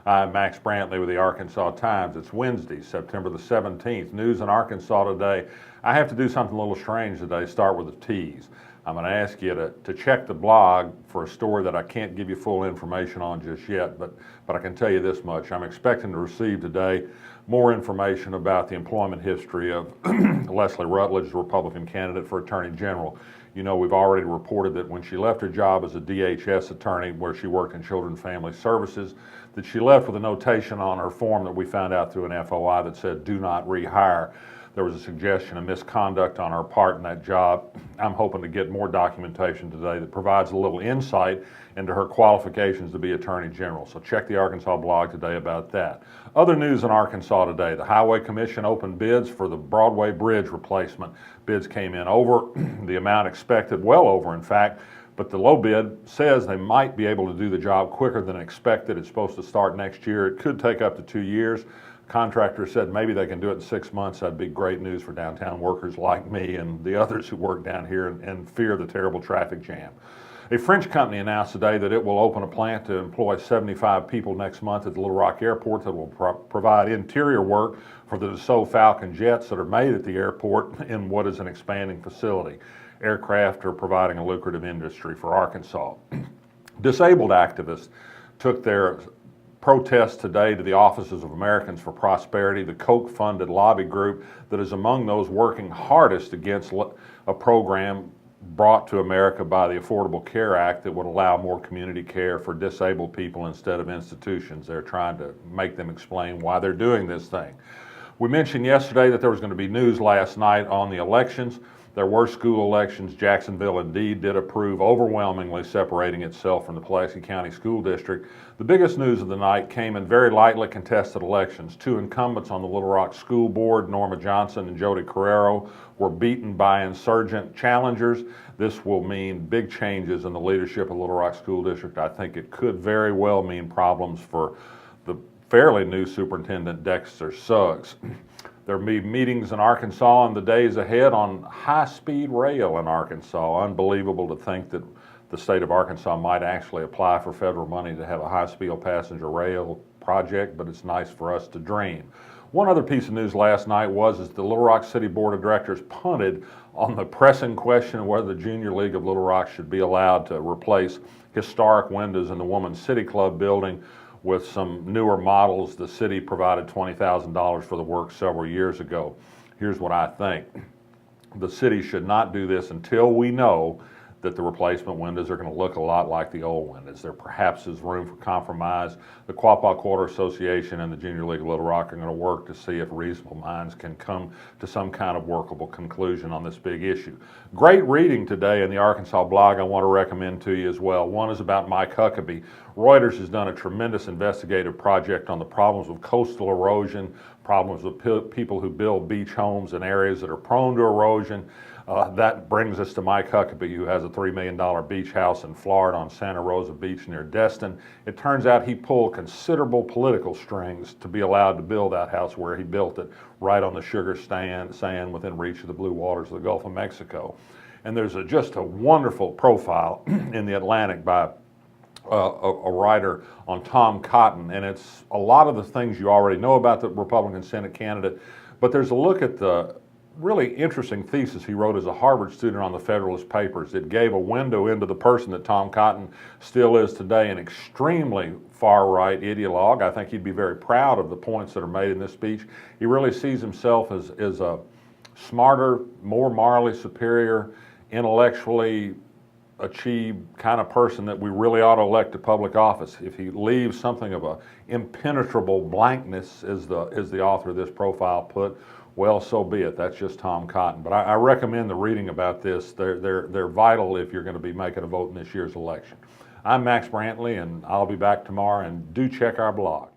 I'm Max Brantley with the Arkansas Times. It's Wednesday, September the 17th. News in Arkansas today. I have to do something a little strange today, start with the T's. I'm going to ask you to check the blog for a story that I can't give you full information on just yet, but I can tell you this much. I'm expecting to receive today more information about the employment history of Leslie Rutledge, the Republican candidate for Attorney General. You know, we've already reported that when she left her job as a DHS attorney, where she worked in Children and Family Services, that she left with a notation on her form that we found out through an FOI that said, "Do not rehire." There was a suggestion of misconduct on her part in that job. I'm hoping to get more documentation today that provides a little insight into her qualifications to be Attorney General. So check the Arkansas blog today about that. Other news in Arkansas today. The Highway Commission opened bids for the Broadway Bridge replacement. Bids came in over the amount expected, well over in fact, but the low bid says they might be able to do the job quicker than expected. It's supposed to start next year. It could take up to 2 years. Contractor said maybe they can do it in 6 months. That'd be great news for downtown workers like me and the others who work down here and fear the terrible traffic jam. A French company announced today that it will open a plant to employ 75 people next month at the Little Rock Airport that will provide interior work for the Dassault Falcon jets that are made at the airport in what is an expanding facility. Aircraft are providing a lucrative industry for Arkansas. Disabled activists took their protests today to the Offices of Americans for Prosperity, the KOCH-funded lobby group that is among those working hardest against a program brought to America by the Affordable Care Act that would allow more community care for disabled people instead of institutions. They're trying to make them explain why they're doing this thing. We mentioned yesterday that there was going to be news last night on the elections. There were school elections. Jacksonville indeed did approve, overwhelmingly separating itself from the Pulaski County School District. The biggest news of the night came in very lightly contested elections. Two incumbents on the Little Rock School Board, Norma Johnson and Jody Carrero, were beaten by insurgent challengers. This will mean big changes in the leadership of Little Rock School District. I think it could very well mean problems for the fairly new superintendent, Dexter Suggs. There will be meetings in Arkansas in the days ahead on high-speed rail in Arkansas. Unbelievable to think that the state of Arkansas might actually apply for federal money to have a high-speed passenger rail project, but it's nice for us to dream. One other piece of news last night was the Little Rock City Board of Directors punted on the pressing question of whether the Junior League of Little Rock should be allowed to replace historic windows in the Women's City Club building with some newer models. The city provided $20,000 for the work several years ago. Here's what I think. The city should not do this until we know that the replacement windows are going to look a lot like the old windows. There perhaps is room for compromise. The Quapaw Quarter Association and the Junior League of Little Rock are going to work to see if reasonable minds can come to some kind of workable conclusion on this big issue. Great reading today in the Arkansas blog I want to recommend to you as well. One is about Mike Huckabee. Reuters has done a tremendous investigative project on the problems of coastal erosion, problems with people who build beach homes in areas that are prone to erosion. That brings us to Mike Huckabee, who has a $3 million beach house in Florida on Santa Rosa Beach near Destin. It turns out he pulled considerable political strings to be allowed to build that house where he built it, right on the sugar sand within reach of the blue waters of the Gulf of Mexico. And there's just a wonderful profile in the Atlantic by a writer on Tom Cotton, and it's a lot of the things you already know about the Republican Senate candidate, but there's a look at the really interesting thesis he wrote as a Harvard student on the Federalist Papers. It gave a window into the person that Tom Cotton still is today, an extremely far-right ideologue. I think he'd be very proud of the points that are made in this speech. He really sees himself as a smarter, more morally superior, intellectually achieved kind of person that we really ought to elect to public office. If he leaves something of a impenetrable blankness, as the author of this profile put, well, so be it. That's just Tom Cotton. But I recommend the reading about this. They're vital if you're going to be making a vote in this year's election. I'm Max Brantley, and I'll be back tomorrow, and do check our blog.